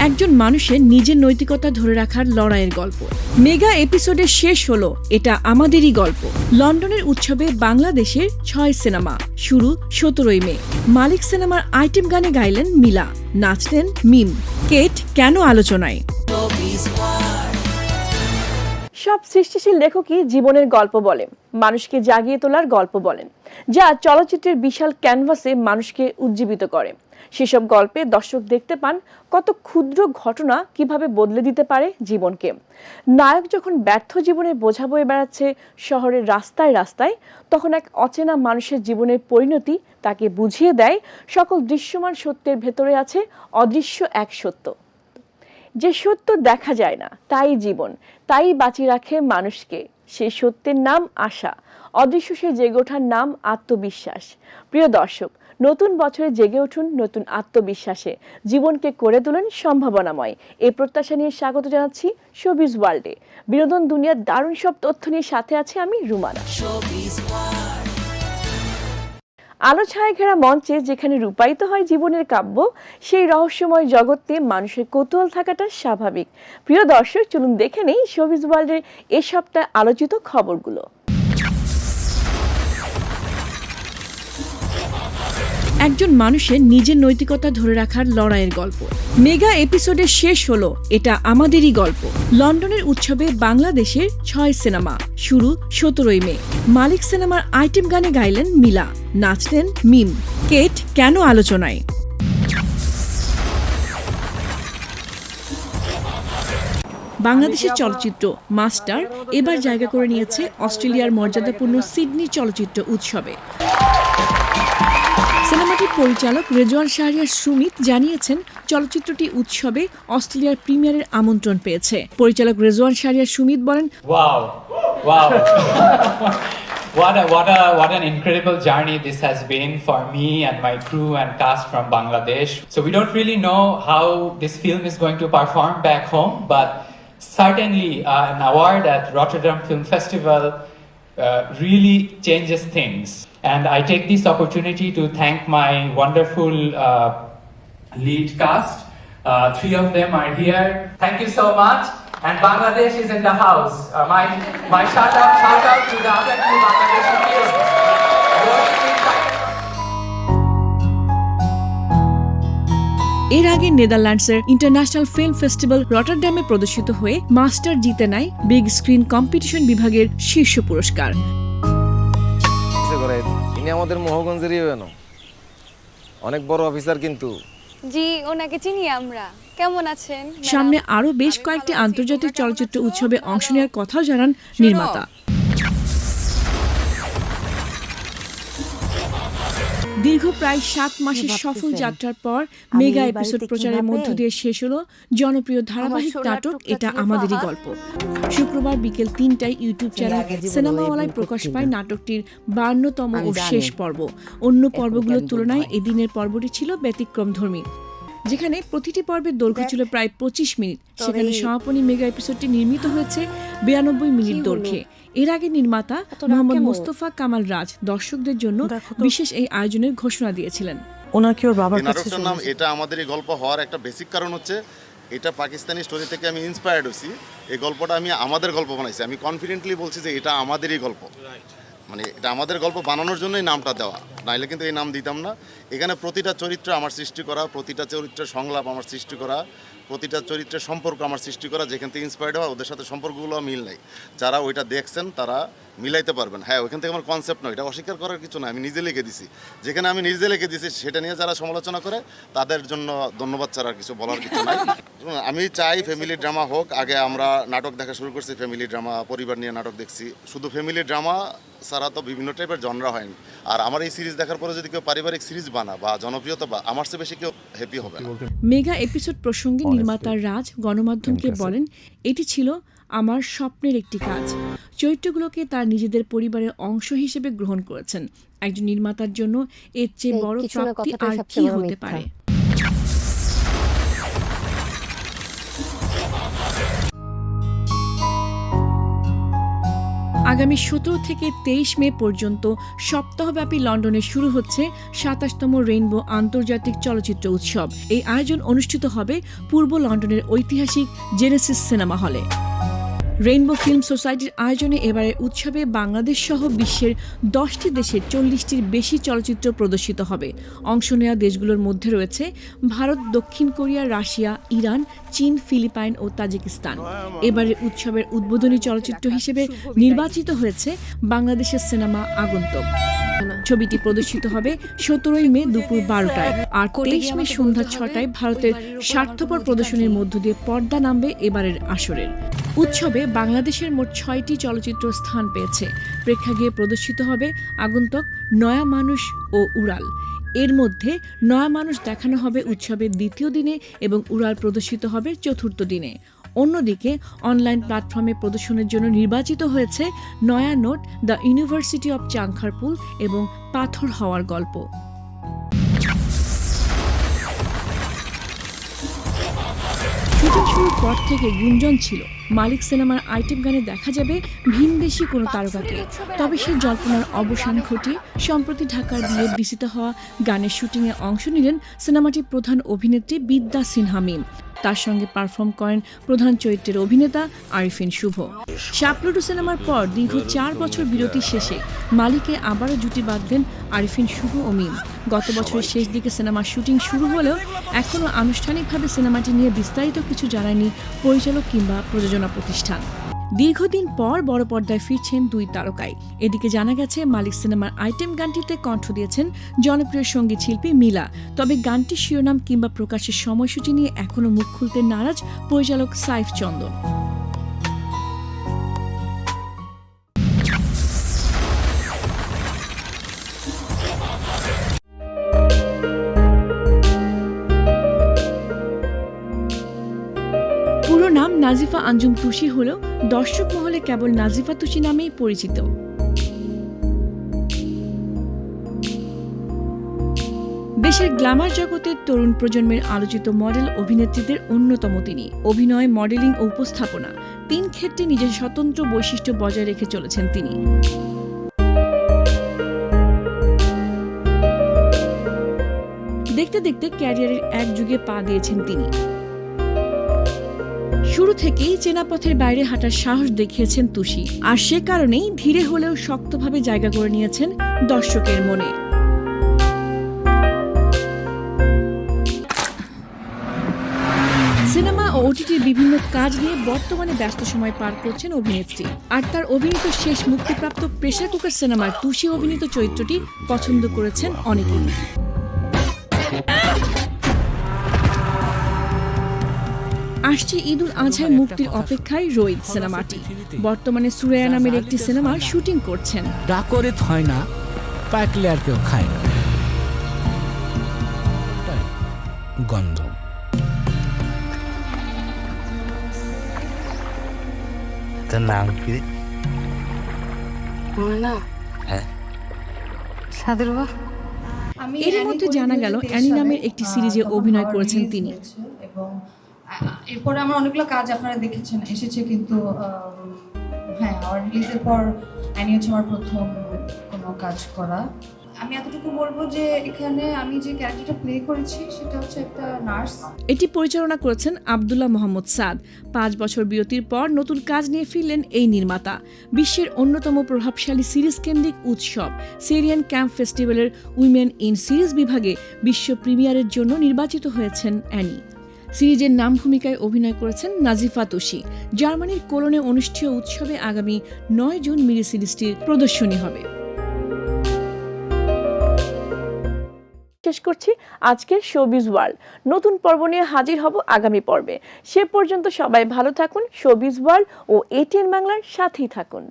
একজন মানুষের নিজের নৈতিকতা ধরে রাখার লড়াইয়ের গল্প। মেগা এপিসোডে শেষ হলো এটা আমাদেরই গল্প। লন্ডনের উৎসবে বাংলাদেশের 6 সিনেমা শুরু 17 মে। মালিক সিনেমার আইটেম গানে গাইলেন মিলা, নাচলেন মিম। কেট কেন আলোচনায়? সব সৃষ্টিশীল লেখকই জীবনের গল্প বলেন, মানুষকে জাগিয়ে তোলার গল্প বলেন, যা চলচ্চিত্রের বিশাল ক্যানভাসে মানুষকে উজ্জীবিত করে। সেসব গল্পে দর্শক দেখতে পান কত ক্ষুদ্র ঘটনা কিভাবে বদলে দিতে পারে জীবনকে। নায়ক যখন ব্যর্থ জীবনে বোঝা বয়ে বেড়াচ্ছে শহরের রাস্তায় রাস্তায়, তখন এক অচেনা মানুষের জীবনের পরিণতি তাকে বুঝিয়ে দেয় সকল দৃশ্যমান সত্যের ভেতরে আছে অদৃশ্য এক সত্য। যে সত্য দেখা যায় না তাই জীবন, তাই বাঁচিয়ে রাখে মানুষকে। সেই সত্যের নাম আশা, অদৃশ্য সেই জেগে ওঠার নাম আত্মবিশ্বাস। প্রিয় দর্শক, নতুন বছরে জেগে উঠুন নতুন আত্মবিশ্বাসে, জীবনকে করে তুলুন সম্ভাবনাময়। এই প্রত্যাশা নিয়ে স্বাগত জানাচ্ছি শোবিজ ওয়ার্ল্ডে। বিনোদন দুনিয়ার দারুণ সব তথ্য নিয়ে সাথে আছে আমি রুমানা। আলো ছায়া ঘেরা মঞ্চে যেখানে রূপায়িত হয় জীবনের কাব্য, সেই রহস্যময় জগতে মানুষের কৌতূহল থাকাটা স্বাভাবিক। প্রিয় দর্শক, চলুন দেখে নেই শোবিজ ওয়ার্ল্ডের এ সপ্তাহে আলোচিত খবরগুলো। একজন মানুষের নিজের নৈতিকতা ধরে রাখার লড়াইয়ের গল্প। মেগা এপিসোডে শেষ হলো এটা আমাদেরই গল্প। লন্ডনের উৎসবে বাংলাদেশের 6 সিনেমা শুরু 17 মে। মালিক সিনেমার আইটেম গানে গাইলেন মিলা, নাচলেন মিম। কেট কেন আলোচনায়? বাংলাদেশের চলচ্চিত্র মাস্টার এবার জায়গা করে নিয়েছে অস্ট্রেলিয়ার মর্যাদাপূর্ণ সিডনি চলচ্চিত্র উৎসবে। সিনেমাটির পরিচালক রেজওয়ান শাহরিয়ার সুমিত জানিয়েছেন চলচ্চিত্রটি উৎসবে অস্ট্রেলিয়ার প্রিমিয়ারের আমন্ত্রণ পেয়েছে। পরিচালক রেজওয়ান শাহরিয়ার সুমিত বলেন, What an incredible journey this has been for me and my crew and cast from Bangladesh. So we don't really know how this film is going to perform back home, but certainly an award at Rotterdam Film Festival really changes things. And I take this opportunity to thank my wonderful lead cast. 3 of them are here. Thank you so much. And Bangladesh is in the house. My shout out to the other 2 Bangladeshi films. এর আগে নেদারল্যান্ডসের international film festival রটারড্যামে প্রদর্শিত হয়ে master জিতে নেয় big screen competition বিভাগের শীর্ষ পুরস্কার। ইনি আমাদের মোহগঞ্জেরই অনেক বড় অফিসার, কিন্তু জি ওনাকে চিনি আমরা। কেমন আছেন? সামনে আরো বেশ কয়েকটি আন্তর্জাতিক চলচ্চিত্র উৎসবে অংশ নেওয়ার কথাও জানান নির্মাতা। দীর্ঘ প্রায় 7 মাসের সফল যাত্রার পর মেগা এপিসোড প্রচারের মধ্য দিয়ে শেষ হলো জনপ্রিয় ধারাবাহিক নাটক এটা আমাদেরই গল্প। শুক্রবার বিকেল 3টায় ইউটিউব চ্যানেল সিনেমাওয়ালায় প্রকাশ পায় নাটকটির 52তম ও শেষ পর্ব। অন্য পর্বগুলোর তুলনায় এদিনের পর্বটি ছিল ব্যতিক্রমধর্মী, যেখানে প্রতিটি পর্বের দৈর্ঘ্য ছিল প্রায় 25 মিনিট। সেখানে সমাপনী মেগা এপিসোডটি নির্মিত হয়েছে 92 মিনিট দৈর্ঘ্যে। এর আগে নির্মাতা মোহাম্মদ মোস্তফা কামাল রাজ দর্শকদের জন্য বিশেষ এই আয়োজনের ঘোষণা দিয়েছিলেন। ওনাকে ওর বাবার কাছে নাটকটার নাম এটা আমাদেরই গল্প হওয়ার একটা বেসিক কারণ হচ্ছে এটা পাকিস্তানি স্টোরি থেকে আমি ইন্সপায়ার্ড হয়েছি। এই গল্পটা আমি আমাদের গল্প বানাইছি। আমি কনফিডেন্টলি বলছি যে এটা আমাদেরই গল্প, মানে এটা আমাদের গল্প বানানোর জন্যই নামটা দেওয়া, নাইলে কিন্তু এই নাম দিতাম না। এখানে প্রতিটা চরিত্র আমার সৃষ্টি করা, প্রতিটা চরিত্রের সংলাপ আমার সৃষ্টি করা, প্রতিটা চরিত্রের সম্পর্ক আমার সৃষ্টি করা, যেখান থেকে ইন্সপায়ার্ড হওয়া। ওদের সাথে সম্পর্কগুলো মিল নেই, যারা ওইটা দেখছেন তারা মিলাইতে পারবেন। হ্যাঁ, ওইখান থেকে আমার কনসেপ্ট নয়, এটা অস্বীকার করার কিছু না, আমি নিজে লিখে দিছি। যেখানে আমি নিজে লিখে দিছি সেটা নিয়ে যারা সমালোচনা করে তাদের জন্য ধন্যবাদ ছাড়া আর কিছু বলার কিছু নাই। আমি চাই ফ্যামিলি ড্রামা হোক। আগে আমরা নাটক দেখা শুরু করছি, ফ্যামিলি ড্রামা, পরিবার নিয়ে নাটক দেখছি। শুধু ফ্যামিলি ড্রামা ছাড়া তো বিভিন্ন টাইপের জনরা হয়নি। আর আমার এই সিরিজ দেখার পরে যদি কেউ পারিবারিক সিরিজ বানা বা জনপ্রিয়তা বা আমার চেয়ে বেশি কেউ হ্যাপি হবে না। মেগা এপিসোড প্রসঙ্গে নির্মাতা রাজ গণমাধ্যমকে বলেন, এটি ছিল আমার স্বপ্নের একটি কাজ। চরিত্রগুলোকে তার নিজেদের পরিবারের অংশ হিসেবে গ্রহণ করেছেন। একজন নির্মাতার জন্য এর চেয়ে বড় প্রাপ্তি আর কি হতে পারে? আগামী 17 থেকে 23 মে পর্যন্ত সপ্তাহব্যাপী লন্ডনে শুরু হচ্ছে 27তম রেইনবো আন্তর্জাতিক চলচ্চিত্র উৎসব। এই আয়োজন অনুষ্ঠিত হবে পূর্ব লন্ডনের ঐতিহাসিক জেনেসিস সিনেমা হলে। রেইনবো ফিল্ম সোসাইটির আয়োজনে এবারের উৎসবে বাংলাদেশ সহ বিশ্বের 10টি দেশের 40টির বেশি চলচ্চিত্র প্রদর্শিত হবে। অংশ নেওয়া দেশগুলোর মধ্যে রয়েছে ভারত, দক্ষিণ কোরিয়া, রাশিয়া, ইরান, চীন, ফিলিপাইন ও তাজিকিস্তান। এবারের উৎসবের উদ্বোধনী চলচ্চিত্র হিসেবে নির্বাচিত হয়েছে বাংলাদেশের সিনেমা আগন্তুক। ছবিটি প্রদর্শিত হবে 17 মে দুপুর 12টায় আর 23 মে সন্ধ্যা 6টায় ভারতের স্বার্থপর প্রদর্শনীর মধ্য দিয়ে পর্দা নামবে এবারের আসরের। উৎসবে বাংলাদেশের মোট 6টি চলচ্চিত্র স্থান পেয়েছে। প্রেক্ষাগৃহে প্রদর্শিত হবে আগন্তুক, নয়া মানুষ ও উড়াল। এর মধ্যে নয়া মানুষ দেখানো হবে উৎসবের দ্বিতীয় দিনে এবং উড়াল প্রদর্শিত হবে চতুর্থ দিনে। অন্যদিকে অনলাইন প্ল্যাটফর্মে প্রদর্শনের জন্য নির্বাচিত হয়েছে নয়া note, the university of Chankharpul এবং পাথর হওয়ার গল্প। শুটিং শুরুর পর থেকে গুঞ্জন ছিল মালিক সিনেমার আইটেম গানে দেখা যাবে ভিনদেশি কোনো তারকাকে। তবে সেই জল্পনার অবসান ঘটিয়ে সম্প্রতি ঢাকার বিএফডিসিতে হওয়া গানের শুটিংয়ে অংশ নিলেন সিনেমাটির প্রধান অভিনেত্রী বিদ্যা সিনহা মিম। তার সঙ্গে পারফর্ম করেন প্রধান চরিত্রের অভিনেতা আরিফিন শুভ। শাপলুডু সিনেমার পর দীর্ঘ 4 বছর বিরতি শেষে মালিকে আবারও জুটি বাঁধলেন আরিফিন শুভ ও মিম। গত বছরের শেষ দিকে সিনেমার শুটিং শুরু হলেও এখনও আনুষ্ঠানিকভাবে সিনেমাটি নিয়ে বিস্তারিত কিছু জানায়নি পরিচালক কিংবা প্রযোজনা প্রতিষ্ঠান। দীর্ঘদিন পর বড় পর্দায় ফিরছেন দুই তারকায়। এদিকে জানা গেছে মালিক সিনেমার আইটেম গানটিতে কণ্ঠ দিয়েছেন জনপ্রিয় সঙ্গীত শিল্পী মিলা। তবে গানটির শিরোনাম কিংবা প্রকাশের সময়সূচি নিয়ে এখনও মুখ খুলতে নারাজ পরিচালক সাইফ চন্দন। পুরো নাম নাজিফা আঞ্জুম তুষি হলেও দর্শক মহলে কেবল নাজিফা তুষি নামেই পরিচিত। দেশের গ্ল্যামার জগতের তরুণ প্রজন্মের আলোচিত মডেল অভিনেত্রীদের অন্যতম তিনি। অভিনয়, মডেলিং ও উপস্থাপনা 3 ক্ষেত্রে নিজের স্বতন্ত্র বৈশিষ্ট্য বজায় রেখে চলেছেন তিনি। দেখতে দেখতে ক্যারিয়ারের এক যুগে পা দিয়েছেন তিনি। শুরু থেকেই চেনা পথের বাইরে হাঁটার সাহস দেখিয়েছেন তুষি, আর সে কারণেই ধীরে হলেও শক্তভাবে জায়গা করে নিয়েছেন দর্শকের মনে। সিনেমা ও ওটিটির বিভিন্ন কাজ নিয়ে বর্তমানে ব্যস্ত সময় পার করছেন অভিনেত্রী। আর তার অভিনীত শেষ মুক্তিপ্রাপ্ত প্রেসার কুকার সিনেমার তুষি অভিনীত চরিত্রটি পছন্দ করেছেন অনেকেই। আসছে ঈদুল আজহায় মুক্তির অপেক্ষায় রোহিত সিনেমাটি। বর্তমানে সুরায়া নামের একটি সিনেমার শুটিং করছেন। ডাকরে হয় না, পাকলে আর কেউ খায় না। গন্ধ তার নাম কি? না হ্যাঁ, সাদুরবা। এর মধ্যে জানা গেল অ্যানি নামের একটি সিরিজে অভিনয় করেছেন তিনি। এবং এরপরে আমার অনেকগুলো কাজ আপনারা দেখেছেন এসেছে, কিন্তু হ্যাঁ, আমার রিলিজের পর অ্যানি হচ্ছে আমার প্রথম কোনো কাজ করা। আমি এতটুকু বলবো যে এখানে আমি যে ক্যারেক্টারটা প্লে করেছি সেটা হচ্ছে একটা নার্স। এটি পরিচালনা করেছেন আব্দুল্লাহ মোহাম্মদ সাদ। 5 বছর বিরতির পর নতুন কাজ নিয়ে ফিরলেন এই নির্মাতা। বিশ্বের অন্যতম প্রভাবশালী সিরিজ কেন্দ্রিক উৎসব সিরিয়ান ক্যাম্প ফেস্টিভ্যালের উইমেন ইন সিরিজ বিভাগে বিশ্ব প্রিমিয়ারের জন্য নির্বাচিত হয়েছেন অ্যানি। সিরিজের নাম ভূমিকায় অভিনয় করেছেন নাজিফা তুষি। জার্মানির কোলনে অনুষ্ঠেয় উৎসবে আগামী 9 জুন মিনি সিরিজটির প্রদর্শনী হবে। শেষ করছি আজকের শোবিজ ওয়ার্ল্ড। নতুন পর্ব নিয়ে হাজির হব আগামী পর্বে। সে পর্যন্ত সবাই ভালো থাকুন, শোবিজ ওয়ার্ল্ড ও এটিএন বাংলার সাথেই থাকুন।